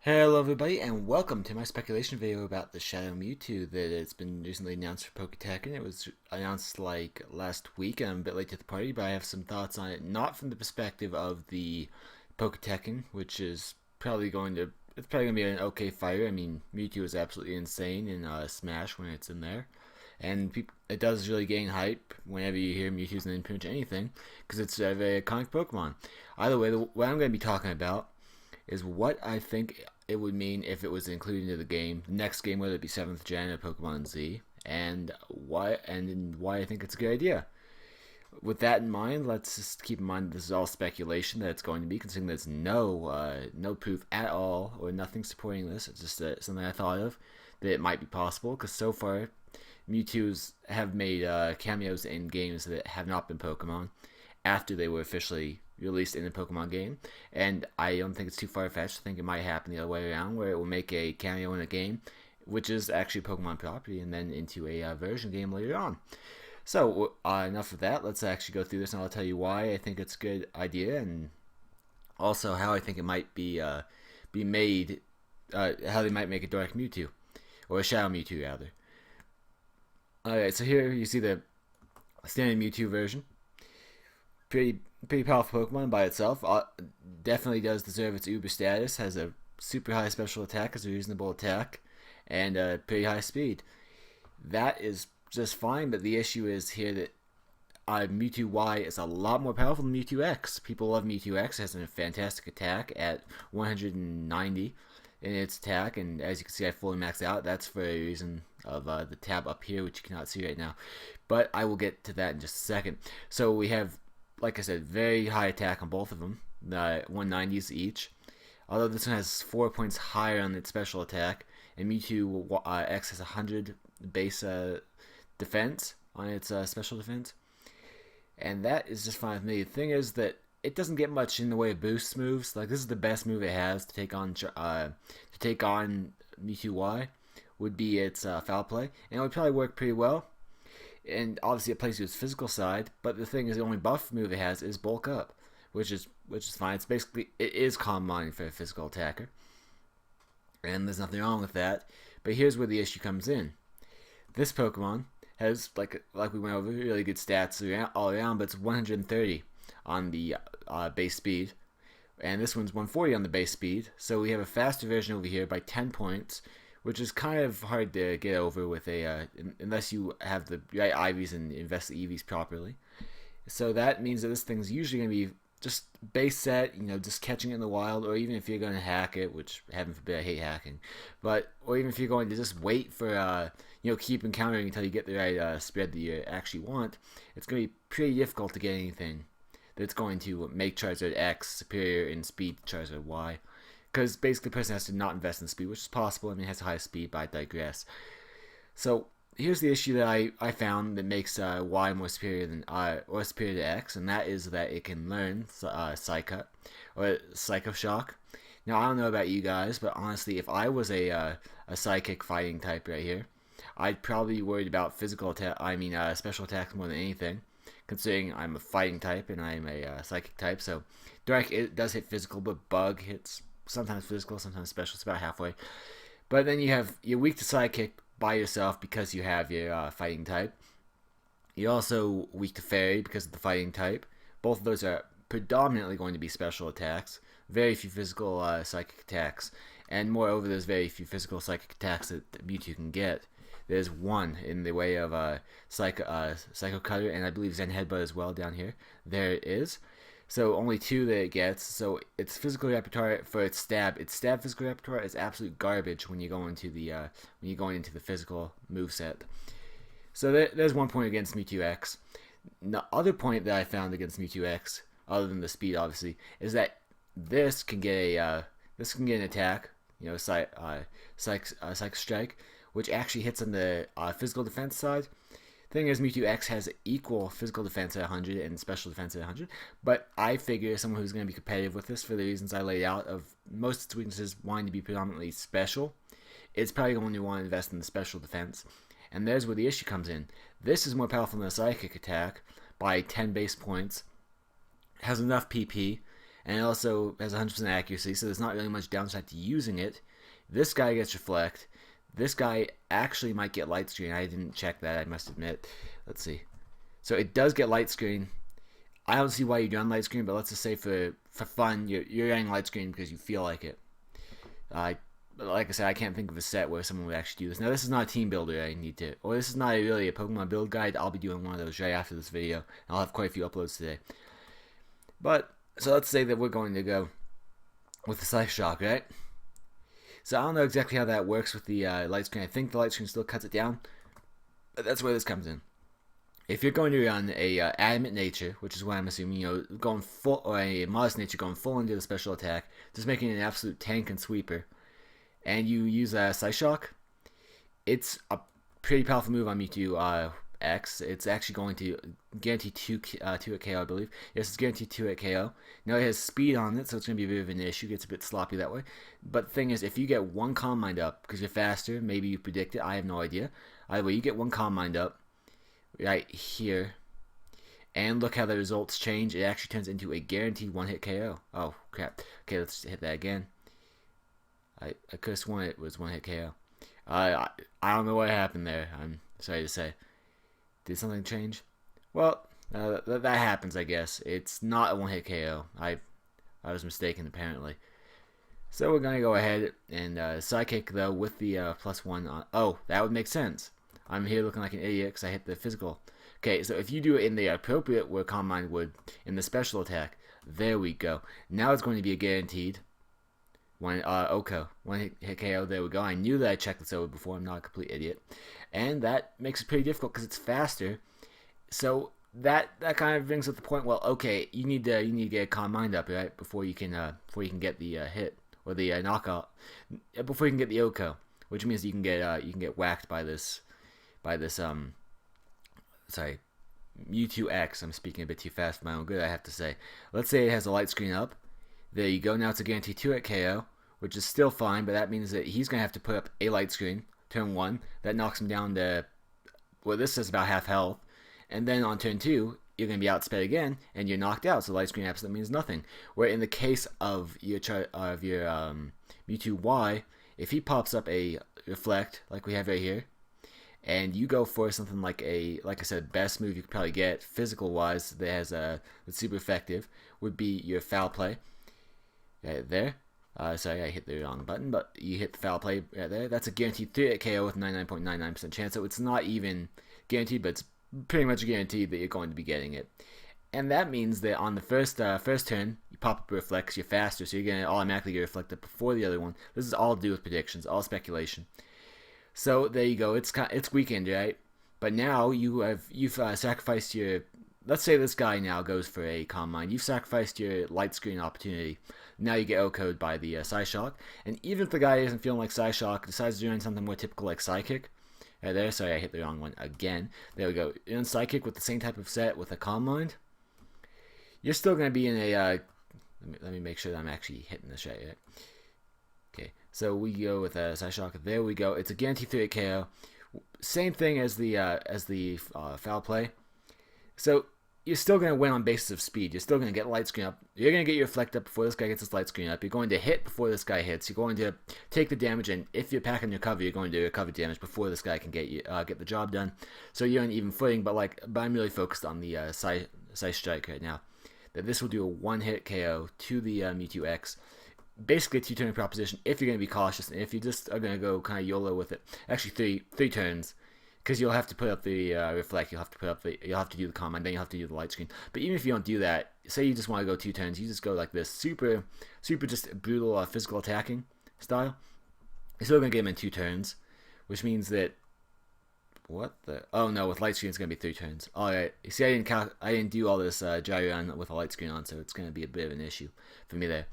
Hello everybody and welcome to my speculation video about the Shadow Mewtwo that has been recently announced for Poketekken. It was announced like last week and I'm a bit late to the party, but I have some thoughts on it, not from the perspective of the Poketekken, which is probably going to be an okay fighter. I mean, Mewtwo is absolutely insane in Smash when it's in there. And it does really gain hype whenever you hear Mewtwo's name pretty much anything, because it's a very iconic Pokemon. Either way, what I'm going to be talking about is what I think it would mean if it was included into the game, the next game, whether it be 7th Gen or Pokemon Z, and why I think it's a good idea. With that in mind, let's just keep in mind this is all speculation that it's going to be, considering there's no proof at all or nothing supporting this. It's just something I thought of that it might be possible, because so far Mewtwo's have made cameos in games that have not been Pokemon after they were officially released in a Pokemon game, and I don't think it's too far-fetched. I think it might happen the other way around, where it will make a cameo in a game, which is actually a Pokemon property, and then into a version game later on. So, enough of that. Let's actually go through this, and I'll tell you why I think it's a good idea, and also how I think it might be made, how they might make a Dark Mewtwo, or a Shadow Mewtwo, rather. Alright, so here you see the standard Mewtwo version. Pretty powerful Pokemon by itself. Definitely does deserve its Uber status. Has a super high special attack, has a reasonable attack, and a pretty high speed. That is just fine, but the issue is here that Mewtwo Y is a lot more powerful than Mewtwo X. People love Mewtwo X. It has a fantastic attack at 190 in its attack, and as you can see, I fully maxed out. That's for a reason of the tab up here, which you cannot see right now. But I will get to that in just a second. So we have, like I said, very high attack on both of them, 190s each. Although this one has 4 points higher on its special attack, and Mewtwo X has 100 base defense on its special defense, and that is just fine with me. The thing is that it doesn't get much in the way of boost moves. Like, this is the best move it has to take on Mewtwo Y, would be its Foul Play, and it would probably work pretty well. And obviously it plays to its physical side, but the thing is, the only buff move it has is Bulk Up, which is fine. It's basically, it is Calm Mind for a physical attacker, and there's nothing wrong with that. But here's where the issue comes in. This Pokemon has, like we went over, really good stats all around, but it's 130 on the base speed, and this one's 140 on the base speed. So we have a faster version over here by 10 points, which is kind of hard to get over with unless you have the right IVs and invest the EVs properly. So that means that this thing's usually going to be just base set, just catching it in the wild, or even if you're going to hack it, which heaven forbid, I hate hacking, or even if you're going to just wait for keep encountering until you get the right spread that you actually want, it's going to be pretty difficult to get anything that's going to make Charizard X superior in speed to Charizard Y. Because basically the person has to not invest in speed, which is possible. I mean, it has a high speed, but I digress. So here's the issue that I found that makes Y more superior than or superior to X, and that is that it can learn Psy-Cut or Psycho Shock. Now, I don't know about you guys, but honestly, if I was a Psychic fighting type right here, I'd probably be worried about physical attack. I mean, special attacks more than anything, considering I'm a fighting type and I'm a Psychic type. So Dark, it does hit physical, but Bug hits sometimes physical, sometimes special. It's about halfway. But then you're weak to Psychic by yourself because you have your fighting type. You're also weak to Fairy because of the fighting type. Both of those are predominantly going to be special attacks. Very few physical Psychic attacks. And moreover, there's very few physical Psychic attacks that Mewtwo can get. There's one in the way of Psycho Cutter, and I believe Zen Headbutt as well down here. There it is. So only 2 that it gets. So its physical repertoire for its stab physical repertoire is absolute garbage when you go into the physical moveset. So there's one point against Mewtwo X. The other point that I found against Mewtwo X, other than the speed obviously, is that this can get an attack, Psych Strike, which actually hits on the physical defense side. Thing is, Mewtwo X has equal physical defense at 100 and special defense at 100, but I figure someone who's going to be competitive with this, for the reasons I laid out of most of its weaknesses wanting to be predominantly special, is probably going to want to invest in the special defense. And there's where the issue comes in. This is more powerful than a Psychic attack by 10 base points, has enough PP, and it also has 100% accuracy, so there's not really much downside to using it. This guy gets reflect. This guy actually might get light screen. I didn't check that, I must admit. Let's see. So it does get light screen. I don't see why you're doing light screen, but let's just say for fun, you're getting light screen because you feel like it. Like I said, I can't think of a set where someone would actually do this. Now, this is not a team builder I need to, or this is not really a Pokemon build guide. I'll be doing one of those right after this video. I'll have quite a few uploads today. But, so let's say that we're going to go with the Psych Shock, right? So I don't know exactly how that works with the light screen. I think the light screen still cuts it down, but that's where this comes in. If you're going to run a adamant nature, which is what I'm assuming, going full, or a modest nature going full into the special attack, just making it an absolute tank and sweeper, and you use a Psyshock, it's a pretty powerful move on Mewtwo X. It's actually going to guarantee 2 hit KO, I believe. Yes, it's guaranteed 2 hit KO. Now it has speed on it, so it's going to be a bit of an issue. It gets a bit sloppy that way. But the thing is, if you get one Calm Mind up, because you're faster, maybe you predict it, I have no idea. Either way, you get one Calm Mind up, right here, and look how the results change. It actually turns into a guaranteed 1-hit KO. Oh crap. Okay, let's hit that again. I could have sworn it was 1-hit KO. I don't know what happened there. I'm sorry to say. Did something change? Well, that happens, I guess. It's not a 1-hit KO. I was mistaken apparently. So we're gonna go ahead and Psychic though with the +1 on. Oh, that would make sense. I'm here looking like an idiot because I hit the physical. Okay, so if you do it in the appropriate where Calm Mind would, in the special attack, there we go. Now it's going to be a guaranteed Oko. 1-hit KO, there we go. I knew that I checked this over before, I'm not a complete idiot. And that makes it pretty difficult because it's faster. So that kind of brings up the point, well, okay, you need to get a Calm Mind up, right? Before you can get the hit, or the knockout, before you can get the Oko. Which means you can get whacked by this sorry, Mewtwo X. I'm speaking a bit too fast for my own good, I have to say. Let's say it has a light screen up. There you go. Now it's a guaranteed 2-hit KO, which is still fine, but that means that he's going to have to put up a light screen, turn 1. That knocks him down to, well, this is about half health. And then on turn 2, you're going to be outsped again, and you're knocked out, so light screen absolutely means nothing. Where in the case of your Mewtwo Y, if he pops up a Reflect, like we have right here, and you go for something like I said, best move you could probably get physical wise that has that's super effective would be your Foul Play. Right there. Sorry, I hit the wrong button, but you hit the Foul Play right there. That's a guaranteed 3-hit KO with 99.99% chance. So it's not even guaranteed, but it's pretty much guaranteed that you're going to be getting it. And that means that on the first turn, you pop up a Reflect 'cause you're faster, so you're going to automatically get reflected before the other one. This is all to do with predictions, all speculation. So there you go. It's weakened, right? But now you've sacrificed your. Let's say this guy now goes for a Calm Mind. You've sacrificed your light screen opportunity. Now you get OHKO'd by the Psyshock. And even if the guy isn't feeling like Psyshock, decides to do something more typical like Psychic. Right there, sorry, I hit the wrong one again. There we go. You're in Psychic with the same type of set with a Calm Mind. You're still going to be in a. Let me make sure that I'm actually hitting this right. Okay, so we go with a Psyshock. There we go. It's a guaranteed 3-hit KO. Same thing as the Foul Play. So you're still going to win on basis of speed. You're still going to get light screen up. You're going to get your Reflect up before this guy gets his light screen up. You're going to hit before this guy hits. You're going to take the damage, and if you're packing your cover, you're going to recover damage before this guy can get the job done. So you're on even footing. But I'm really focused on the Psy Strike right now. That this will do a 1-hit KO to the Mewtwo X. Basically a 2-turn proposition if you're going to be cautious, and if you just are going to go kind of YOLO with it. Actually, three turns. Because you'll have to put up the Reflect, you'll have to do the Calm Mind, then you'll have to do the light screen. But even if you don't do that, say you just want to go 2 turns, you just go like this, super just brutal physical attacking style. You're still gonna get him in 2 turns, which means that oh no, with light screen it's gonna be 3 turns. All right, you see, I didn't do all this gyro with a light screen on, so it's gonna be a bit of an issue for me there.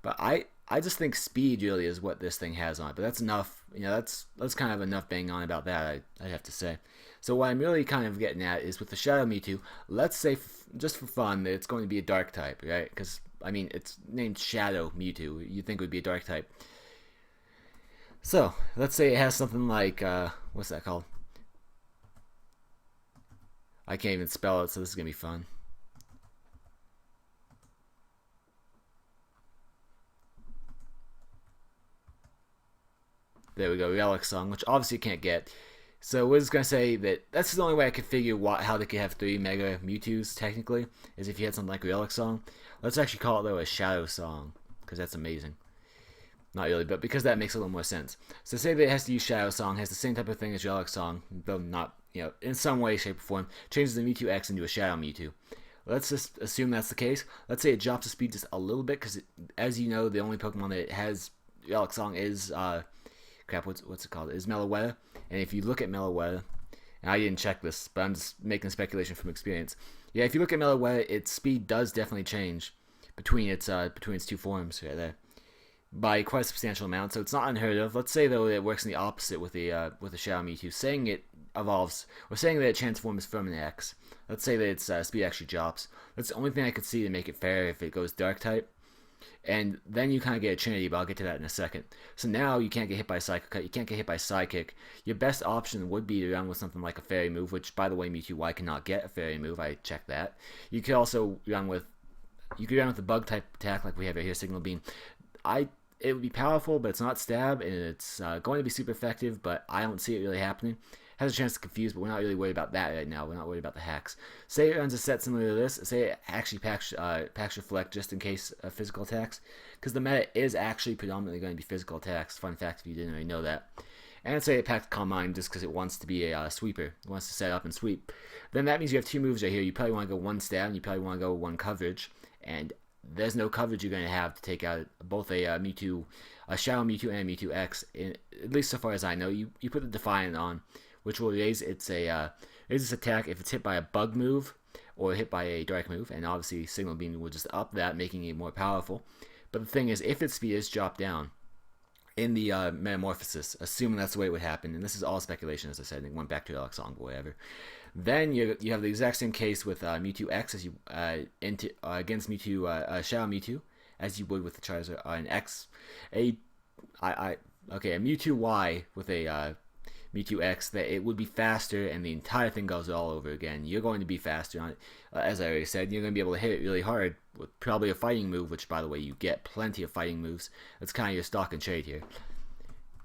But I just think speed really is what this thing has on it. But that's enough. That's kind of enough banging on about that, I have to say. So what I'm really kind of getting at is with the Shadow Mewtwo, let's say just for fun that it's going to be a Dark type, right? Because, I mean, it's named Shadow Mewtwo. You'd think it would be a Dark type. So, let's say it has something like, what's that called? I can't even spell it, so this is going to be fun. There we go, Relic Song, which obviously you can't get. So we're just gonna say that that's the only way I could figure how they could have 3 Mega Mewtwo's technically, is if you had something like Relic Song. Let's actually call it though a Shadow Song, because that's amazing. Not really, but because that makes a little more sense. So say that it has to use Shadow Song, has the same type of thing as Relic Song, though not, in some way, shape, or form, changes the Mewtwo X into a Shadow Mewtwo. Let's just assume that's the case. Let's say it drops the speed just a little bit, because as you know, the only Pokemon that has Relic Song is, what's it called? Is Meloetta. And if you look at Meloetta, and I didn't check this, but I'm just making speculation from experience. Yeah, if you look at Meloetta, its speed does definitely change between its 2 forms right there by quite a substantial amount. So it's not unheard of. Let's say though it works in the opposite with the Shadow Mewtwo, saying it evolves, or saying that it transforms from an X. Let's say that its speed actually drops. That's the only thing I could see to make it fair if it goes Dark type. And then you kind of get a Trinity, but I'll get to that in a second. So now you can't get hit by Psycho Cut, you can't get hit by Psychic. Your best option would be to run with something like a Fairy move, which, by the way, Mewtwo Y cannot get a Fairy move. I checked that. You could also run with the Bug type attack like we have right here, Signal Beam. It would be powerful, but it's not Stab, and it's going to be super effective, but I don't see it really happening. Has a chance to confuse, but we're not really worried about that right now. We're not worried about the hacks. Say it runs a set similar to this. Say it actually packs Reflect just in case of physical attacks, because the meta is actually predominantly going to be physical attacks. Fun fact if you didn't already know that. And say it packed Calm Mind just because it wants to be a sweeper. It wants to set up and sweep. Then that means you have 2 moves right here. You probably want to go 1 Stab, and you probably want to go 1 Coverage. And there's no coverage you're going to have to take out both a Mewtwo, a Shadow Mewtwo, and a Mewtwo X. At least so far as I know. You put the Defiant on, which will raise its attack if it's hit by a Bug move or hit by a Dark move, and obviously Signal Beam will just up that, making it more powerful. But the thing is, if its speed is dropped down in the Metamorphosis, assuming that's the way it would happen, and this is all speculation, as I said, and it went back to Relic Song, but whatever. Then you have the exact same case with Mewtwo X as you against Mewtwo Shadow Mewtwo, as you would with the Charizard an X, a Mewtwo Y with a Mewtwo X, that it would be faster, and the entire thing goes all over again. You're going to be faster on it, as I already said. You're going to be able to hit it really hard with probably a fighting move, which, by the way, you get plenty of fighting moves. That's kind of your stock and trade here.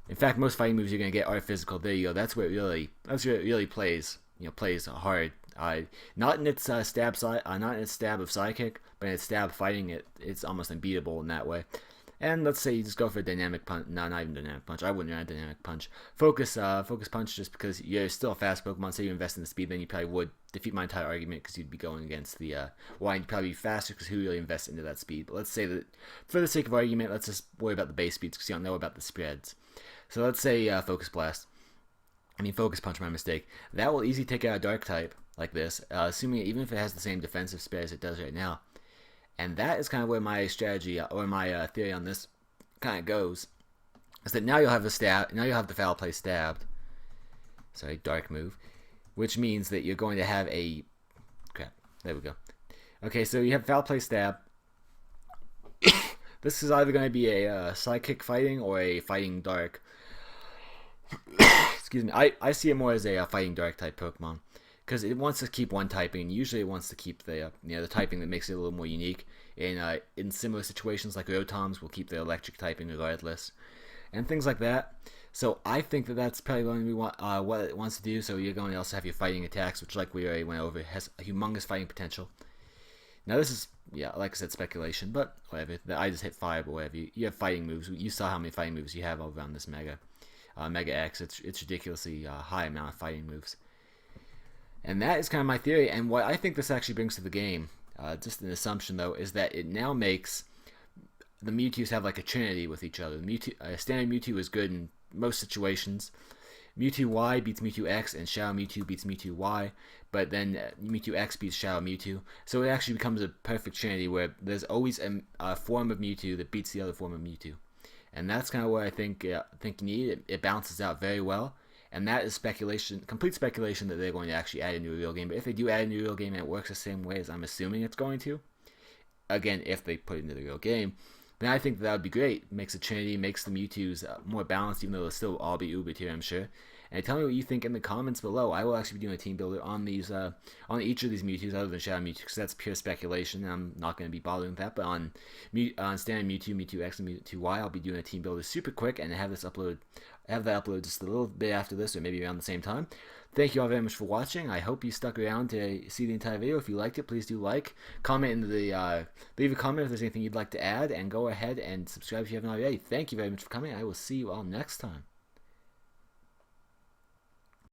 In fact, most fighting moves you're going to get are physical. There you go. That's where it really plays. Plays hard. Not in its stab of Psychic, but in its stab fighting. It's almost unbeatable in that way. And let's say you just go for a Dynamic Punch. No, not even Dynamic Punch. I wouldn't run a Dynamic Punch. Focus Punch, just because you're still a fast Pokemon. Say you invest in the speed, then you probably would defeat my entire argument, because you'd be going against the Y, and you'd probably be faster, because who really invests into that speed? But let's say that, for the sake of argument, let's just worry about the base speeds, because you don't know about the spreads. So let's say Focus Punch, my mistake. That will easily take out a Dark type like this, assuming even if it has the same defensive spread as it does right now. And that is kind of where my strategy, or my theory on this kind of goes, is that now you'll have the Foul Play stabbed. Sorry, Dark move. Which means that you're going to have a... Crap, there we go. Okay, so you have Foul Play stab. This is either going to be a Psychic fighting or a Fighting Dark. Excuse me. I see it more as a Fighting Dark type Pokemon, because it wants to keep one typing, and usually it wants to keep the the typing that makes it a little more unique. In similar situations, like Rotoms will keep the electric typing regardless, and things like that. So I think that that's probably going to be what it wants to do. So you're going to also have your fighting attacks, which, like we already went over, has a humongous fighting potential. Now this is, like I said, speculation, but whatever. I just hit 5 or whatever. You have fighting moves. You saw how many fighting moves you have over on this Mega X. It's ridiculously high amount of fighting moves. And that is kind of my theory. And what I think this actually brings to the game, just an assumption though, is that it now makes the Mewtwo's have like a trinity with each other. Standard Mewtwo is good in most situations. Mewtwo Y beats Mewtwo X, and Shadow Mewtwo beats Mewtwo Y, but then Mewtwo X beats Shadow Mewtwo. So it actually becomes a perfect trinity where there's always a form of Mewtwo that beats the other form of Mewtwo. And that's kind of what I think you need. It balances out very well. And that is speculation, complete speculation, that they're going to actually add into a real game. But if they do add into a real game and it works the same way as I'm assuming it's going to, again, if they put it into the real game, then I think that would be great. It makes the Trinity, makes the Mewtwo's more balanced, even though they'll still all be Uber tier, I'm sure. And tell me what you think in the comments below. I will actually be doing a team builder on these, on each of these Mewtwo's other than Shadow Mewtwo, because that's pure speculation. I'm not going to be bothering with that. But on standard Mewtwo, Mewtwo X, and Mewtwo Y, I'll be doing a team builder super quick and have that upload just a little bit after this, or maybe around the same time. Thank you all very much for watching. I hope you stuck around to see the entire video. If you liked it, please do like, comment in the, leave a comment if there's anything you'd like to add, and go ahead and subscribe if you haven't already. Thank you very much for coming. I will see you all next time.